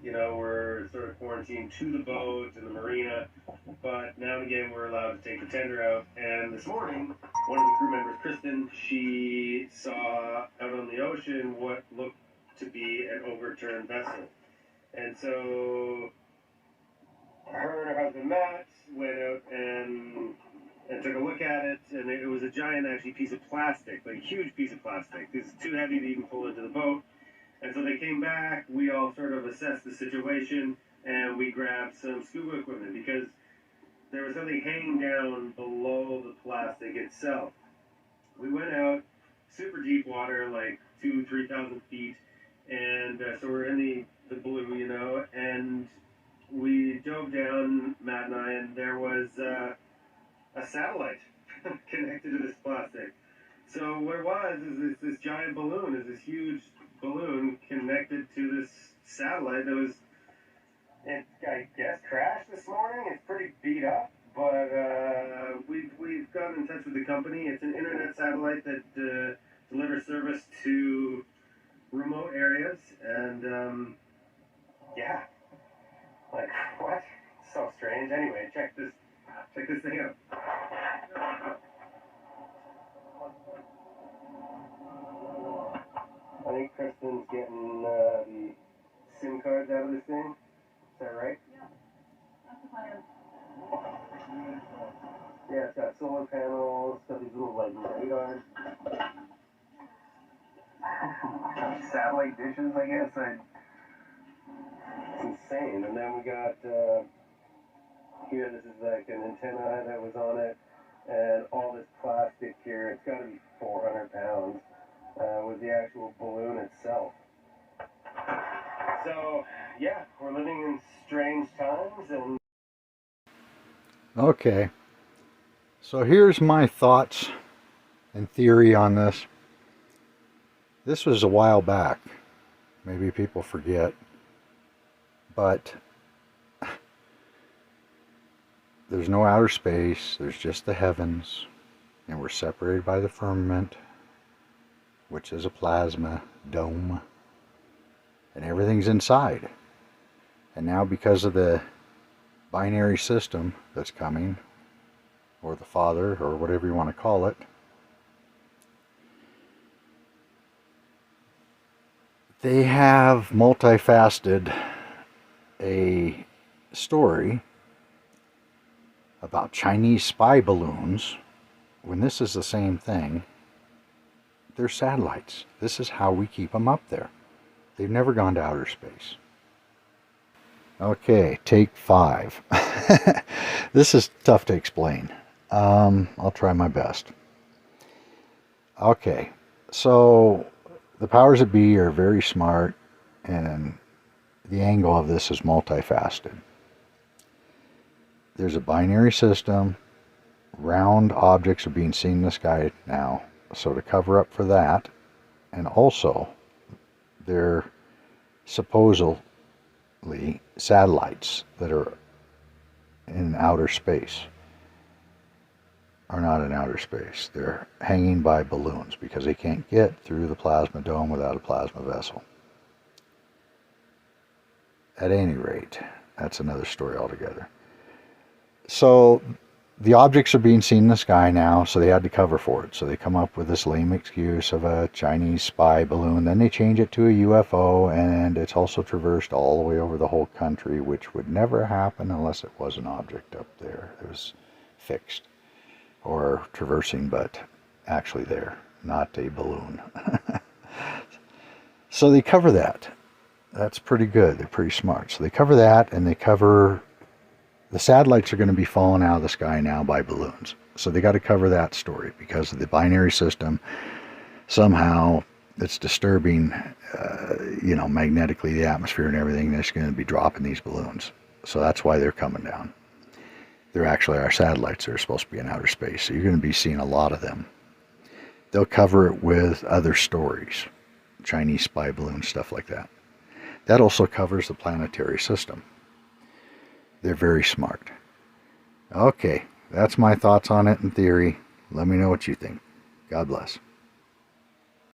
you know, we're sort of quarantined to the boat and the marina, but now and again we're allowed to take the tender out. And this morning, one of the crew members, Kristen, she saw out on the ocean what looked to be an overturned vessel. And so her and her husband Matt went out and took a look at it, and it was a giant, actually, piece of plastic, like a huge piece of plastic. It's too heavy to even pull into the boat. And so they came back, we all sort of assessed the situation, and we grabbed some scuba equipment because there was something hanging down below the plastic itself. We went out, super deep water, like 3,000 feet, and so we're in the blue, you know, and we dove down, Matt and I, and there was a satellite connected to this plastic. So what it was is this giant balloon, is this huge balloon connected to this satellite that was, I guess, crashed this morning. It's pretty beat up, but we've gotten in touch with the company. It's an internet satellite that delivers service to remote areas, and yeah, like what? So strange. Anyway, check this thing out. I think Kristen's getting the SIM cards out of this thing. Is that right? Yeah, that's the plan. Yeah, it's got solar panels, got these little like radars. Satellite dishes, I guess. It's insane. And then we got here, this is like an antenna that was on it, and all this plastic here. It's got to be 400 pounds. Was the actual balloon itself. So, yeah, we're living in strange times. And okay, so here's my thoughts and theory on this. This was a while back. Maybe people forget. But there's no outer space. There's just the heavens. And we're separated by the firmament, which is a plasma dome, and everything's inside. And now, because of the binary system that's coming, or the Father, or whatever you want to call it, they have multifaceted a story about Chinese spy balloons, when this is the same thing. They're satellites. This is how we keep them up there. They've never gone to outer space. Okay, take 5. This is tough to explain. I'll try my best. Okay, so the powers that be are very smart, and the angle of this is multifaceted. There's a binary system. Round objects are being seen in the sky now. So to cover up for that, and also they're supposedly satellites that are in outer space, are not in outer space. They're hanging by balloons because they can't get through the plasma dome without a plasma vessel. At any rate, that's another story altogether. So the objects are being seen in the sky now, so they had to cover for it. So they come up with this lame excuse of a Chinese spy balloon. Then they change it to a UFO, and it's also traversed all the way over the whole country, which would never happen unless it was an object up there. It was fixed or traversing, but actually there, not a balloon. So they cover that. That's pretty good. They're pretty smart. So they cover that, and they cover... The satellites are going to be falling out of the sky now by balloons. So they got to cover that story because of the binary system. Somehow it's disturbing, magnetically the atmosphere and everything. That's going to be dropping these balloons. So that's why they're coming down. They're actually our satellites that are supposed to be in outer space. So you're going to be seeing a lot of them. They'll cover it with other stories. Chinese spy balloons, stuff like that. That also covers the planetary system. They're very smart. Okay, that's my thoughts on it in theory. Let me know what you think. God bless.